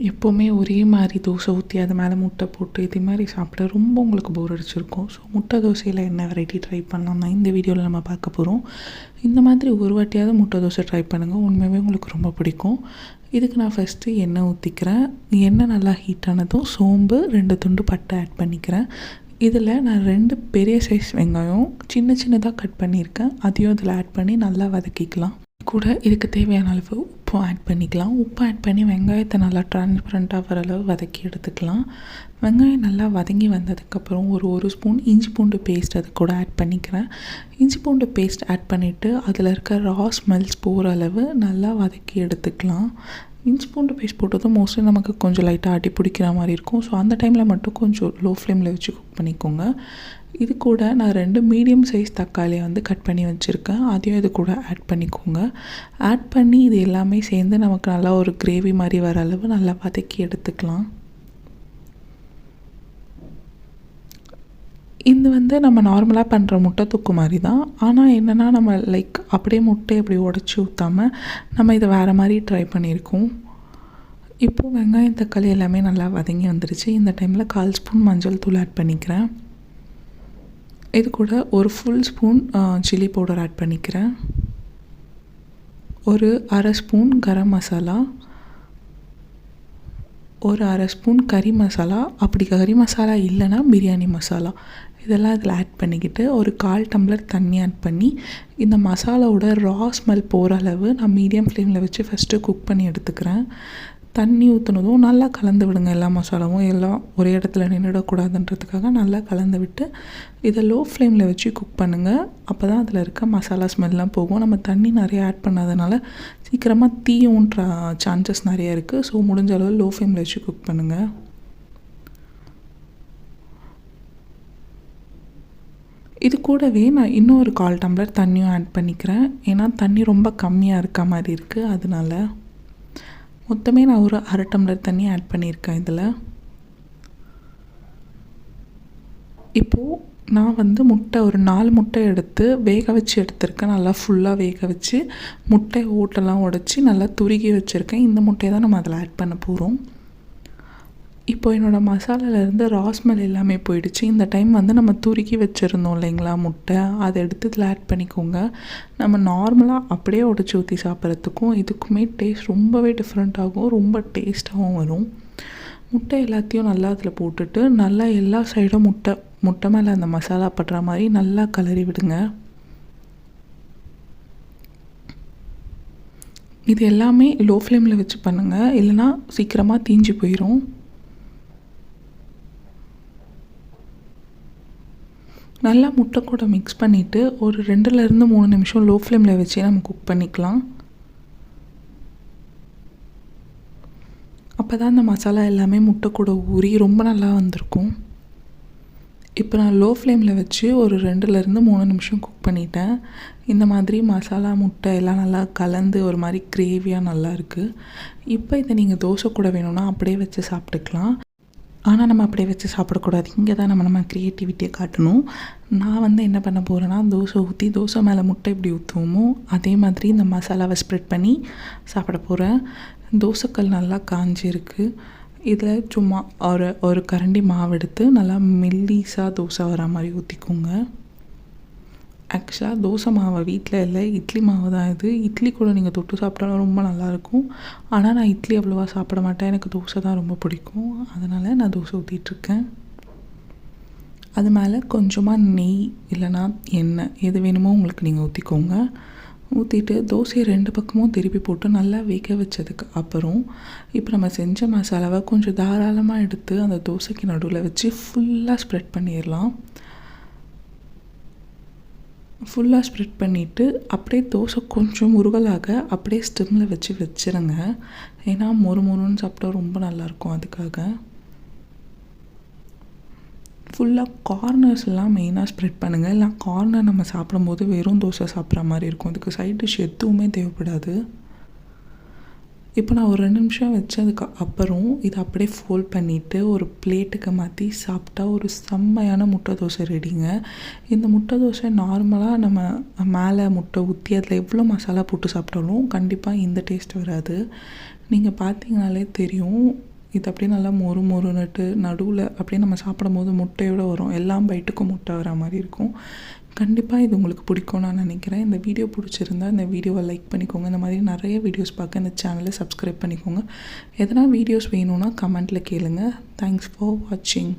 எப்போவுமே ஒரே மாதிரி தோசை ஊற்றி அது மேலே முட்டை போட்டு இதே மாதிரி சாப்பிட ரொம்ப உங்களுக்கு போர் அடிச்சிருக்கும். ஸோ முட்டை தோசையில் என்ன வெரைட்டி ட்ரை பண்ணலாம்னா இந்த வீடியோவில் நம்ம பார்க்க போகிறோம். இந்த மாதிரி ஒரு வாட்டியாவது முட்டை தோசை ட்ரை பண்ணுங்கள், உண்மையாகவே உங்களுக்கு ரொம்ப பிடிக்கும். இதுக்கு நான் ஃபஸ்ட்டு எண்ணெய் ஊற்றிக்கிறேன். எண்ணெய் நல்லா ஹீட் ஆனதும் சோம்பு 2 துண்டு பட்டை ஆட் பண்ணிக்கிறேன். இதில் நான் 2 பெரிய சைஸ் வெங்காயம் சின்ன சின்னதாக கட் பண்ணியிருக்கேன், அதையும் இதில் ஆட் பண்ணி நல்லா வதக்கிக்கலாம். கூட இதுக்கு தேவையான அளவு உப்பும் ஆட் பண்ணிக்கலாம். உப்பு ஆட் பண்ணி வெங்காயத்தை நல்லா ட்ரான்ஸ்பரண்ட்டாக வர அளவு வதக்கி எடுத்துக்கலாம். வெங்காயம் நல்லா வதங்கி வந்ததுக்கப்புறம் ஒரு ஸ்பூன் இஞ்சி பூண்டு பேஸ்ட் அது கூட ஆட் பண்ணிக்கிறேன். இஞ்சி பூண்டு பேஸ்ட் ஆட் பண்ணிவிட்டு அதில் இருக்க ரா ஸ்மெல்ஸ் போகிற அளவு நல்லா வதக்கி எடுத்துக்கலாம். இஞ்சி பூண்டு பேஸ்ட் போட்டதும் மோஸ்ட்லி நமக்கு கொஞ்சம் லைட்டாக அடி பிடிக்கிற மாதிரி இருக்கும். ஸோ அந்த டைமில் மட்டும் கொஞ்சம் லோ ஃப்ளேமில் வச்சு குக் பண்ணிக்கோங்க. இது கூட நான் 2 மீடியம் சைஸ் தக்காளியை கட் பண்ணி வச்சுருக்கேன், அதையும் இது கூட ஆட் பண்ணிக்கோங்க. ஆட் பண்ணி இது எல்லாமே சேர்ந்து நமக்கு நல்லா ஒரு கிரேவி மாதிரி வர அளவு நல்லா வதக்கி எடுத்துக்கலாம். இது நம்ம நார்மலாக பண்ணுற முட்டை தொக்கு மாதிரி தான். ஆனால் என்னென்னா நம்ம அப்படியே முட்டையை அப்படி உடச்சி ஊற்றாமல் நம்ம இதை வேறு மாதிரி ட்ரை பண்ணியிருக்கோம். இப்போது வெங்காயம் தக்காளி எல்லாமே நல்லா வதங்கி வந்துடுச்சு. இந்த டைமில் 1/4 ஸ்பூன் மஞ்சள் தூள் ஆட் பண்ணிக்கிறேன். இது கூட ஒரு full spoon chilli powder add பண்ணிக்கிறேன். ஒரு 1/2 ஸ்பூன் கரம் மசாலா, ஒரு 1/2 ஸ்பூன் கறி மசாலா, அப்படி கறி மசாலா இல்லைன்னா பிரியாணி மசாலா, இதெல்லாம் இதில் ஆட் பண்ணிக்கிட்டு ஒரு 1/4 டம்ளர் தண்ணி ஆட் பண்ணி இந்த மசாலாவோட ரா ஸ்மெல் போகிற அளவு நான் மீடியம் ஃப்ளேமில் வச்சு ஃபஸ்ட்டு குக் பண்ணி எடுத்துக்கிறேன். தண்ணி ஊற்றுனதும் நல்லா கலந்து விடுங்க. எல்லா மசாலாவும் எல்லாம் ஒரே இடத்துல நின்றுடக்கூடாதுன்றதுக்காக நல்லா கலந்து விட்டு இதை லோ ஃப்ளேமில் வச்சு குக் பண்ணுங்கள். அப்போ தான் அதில் இருக்க மசாலா ஸ்மெல்லாம் போகும். நம்ம தண்ணி நிறைய ஆட் பண்ணாதனால சீக்கிரமாக தீயுன்ற சான்சஸ் நிறையா இருக்குது. ஸோ முடிஞ்ச அளவு லோ ஃப்ளேமில் வச்சு குக் பண்ணுங்கள். இது கூடவே நான் இன்னும் ஒரு 1/4 டம்ளர் தண்ணியும் ஆட் பண்ணிக்கிறேன். ஏன்னா தண்ணி ரொம்ப கம்மியாக இருக்க மாதிரி இருக்குது, அதனால மொத்தமே நான் ஒரு 1/2 டம்ளர் தண்ணி ஆட் பண்ணியிருக்கேன் இதில். இப்போது நான் முட்டை ஒரு 4 முட்டை எடுத்து வேக வச்சு எடுத்திருக்கேன். நல்லா ஃபுல்லாக வேக வச்சு முட்டை ஓட்டெல்லாம் உடச்சி நல்லா துருகி வச்சுருக்கேன். இந்த முட்டையை தான் நம்ம அதில் ஆட் பண்ண போகிறோம். இப்போ என்னோடய மசாலாலேருந்து ரா ஸ்மெல் எல்லாமே போயிடுச்சு. இந்த டைம் நம்ம துருக்கி வச்சுருந்தோம் இல்லைங்களா முட்டை, அதை எடுத்து இதில் ஆட் பண்ணிக்கோங்க. நம்ம நார்மலாக அப்படியே உடச்சி ஊற்றி சாப்பிட்றதுக்கும் இதுக்குமே டேஸ்ட் ரொம்பவே டிஃப்ரெண்ட் ஆகும், ரொம்ப டேஸ்ட்டாகவும் வரும். முட்டை எல்லாத்தையும் நல்லா அதில் போட்டுட்டு நல்லா எல்லா சைடும் முட்டை மேலே அந்த மசாலா படுற மாதிரி நல்லா கிளறி விடுங்க. இது எல்லாமே லோ ஃப்ளேமில் வச்சு பண்ணுங்கள், இல்லைனா சீக்கிரமாக தீஞ்சு போயிடும். நல்லா முட்டை கூட மிக்ஸ் பண்ணிவிட்டு ஒரு 2லேருந்து 3 நிமிஷம் லோ ஃப்ளேமில் வச்சு நம்ம குக் பண்ணிக்கலாம். அப்போ தான் அந்த மசாலா எல்லாமே முட்டை கூட ஊறி ரொம்ப நல்லா வந்திருக்கும். இப்போ நான் லோ ஃப்ளேமில் வச்சு ஒரு 2லேருந்து 3 நிமிஷம் குக் பண்ணிட்டேன். இந்த மாதிரி மசாலா முட்டை எல்லாம் நல்லா கலந்து ஒரு மாதிரி கிரேவியாக நல்லா இருக்குது. இப்போ இதை நீங்கள் தோசை கூட வேணும்னா அப்படியே வச்சு சாப்பிட்டுக்கலாம். ஆனால் நம்ம அப்படியே வச்சு சாப்பிடக்கூடாது, இங்கே தான் நம்ம க்ரியேட்டிவிட்டியை காட்டணும். நான் என்ன பண்ண போகிறேன்னா தோசை ஊற்றி தோசை மேலே முட்டை எப்படி ஊற்றுவோமோ அதே மாதிரி இந்த மசாலாவை ஸ்ப்ரெட் பண்ணி சாப்பிட போகிறேன். தோசைக்கல் நல்லா காஞ்சிருக்கு. இதில் சும்மா ஒரு கரண்டி மாவு எடுத்து நல்லா மெல்லிஸாக தோசை வர மாதிரி ஊற்றிக்கோங்க. ஆக்சுவலாக தோசை மாவை வீட்டில் இல்லை, இட்லி மாவு தான் இது. இட்லி கூட நீங்கள் தொட்டு சாப்பிட்டாலும் ரொம்ப நல்லாயிருக்கும். ஆனால் நான் இட்லி அவ்வளோவா சாப்பிட மாட்டேன், எனக்கு தோசை தான் ரொம்ப பிடிக்கும். அதனால் நான் தோசை ஊற்றிட்டுருக்கேன். அது மேலே கொஞ்சமாக நெய் இல்லைனா எண்ணெய் எது வேணுமோ உங்களுக்கு நீங்கள் ஊற்றிக்கோங்க. ஊற்றிட்டு தோசையை 2 பக்கமும் திருப்பி போட்டு நல்லா வேக வச்சதுக்கு அப்புறம் இப்போ நம்ம செஞ்ச மசாலாவை கொஞ்சம் தாராளமாக எடுத்து அந்த தோசைக்கு நடுவில் வச்சு ஃபுல்லாக ஸ்ப்ரெட் பண்ணிடலாம். ஃபுல்லாக ஸ்ப்ரெட் பண்ணிவிட்டு அப்படியே தோசை கொஞ்சம் முருகலாக அப்படியே ஸ்டிம்மில் வச்சுருங்க. ஏன்னா மொறுன்னு சாப்பிட்டா ரொம்ப நல்லாயிருக்கும். அதுக்காக ஃபுல்லாக கார்னர்ஸ் எல்லாம் மெயினாக ஸ்ப்ரெட் பண்ணுங்கள். இல்லை கார்னர் நம்ம சாப்பிடும்போது வெறும் தோசை சாப்பிட்ற மாதிரி இருக்கும், அதுக்கு சைட் டிஷ் எதுவுமே தேவைப்படாது. இப்போ நான் ஒரு 2 நிமிஷம் வச்சதுக்கு அப்புறம் இதை அப்படியே ஃபோல்ட் பண்ணிவிட்டு ஒரு பிளேட்டுக்கு மாற்றி சாப்பிட்டா ஒரு செம்மையான முட்டை தோசை ரெடிங்க. இந்த முட்டை தோசை நார்மலாக நம்ம மேலே முட்டை ஊற்றி அதில் எவ்வளோ மசாலா போட்டு சாப்பிட்டாலும் கண்டிப்பாக இந்த டேஸ்ட் வராது. நீங்கள் பார்த்தீங்கனாலே தெரியும். இது அப்படியே நல்லா மொறு மொறுன்னுட்டு நடுவில் அப்படியே நம்ம சாப்பிடும்போது முட்டையோடு வரும். எல்லா பைட்டுக்கும் முட்டை வர மாதிரி இருக்கும். கண்டிப்பாக இது உங்களுக்கு பிடிக்கும்னு நான் நினைக்கிறேன். இந்த வீடியோ பிடிச்சிருந்தா இந்த வீடியோவை லைக் பண்ணிக்கோங்க. இந்த மாதிரி நிறைய வீடியோஸ் பார்க்க இந்த சேனலை சப்ஸ்கிரைப் பண்ணிக்கோங்க. எதனா வீடியோஸ் வேணும்னா கமெண்ட்டில் கேளுங்க. தேங்க்ஸ் ஃபார் வாட்சிங்.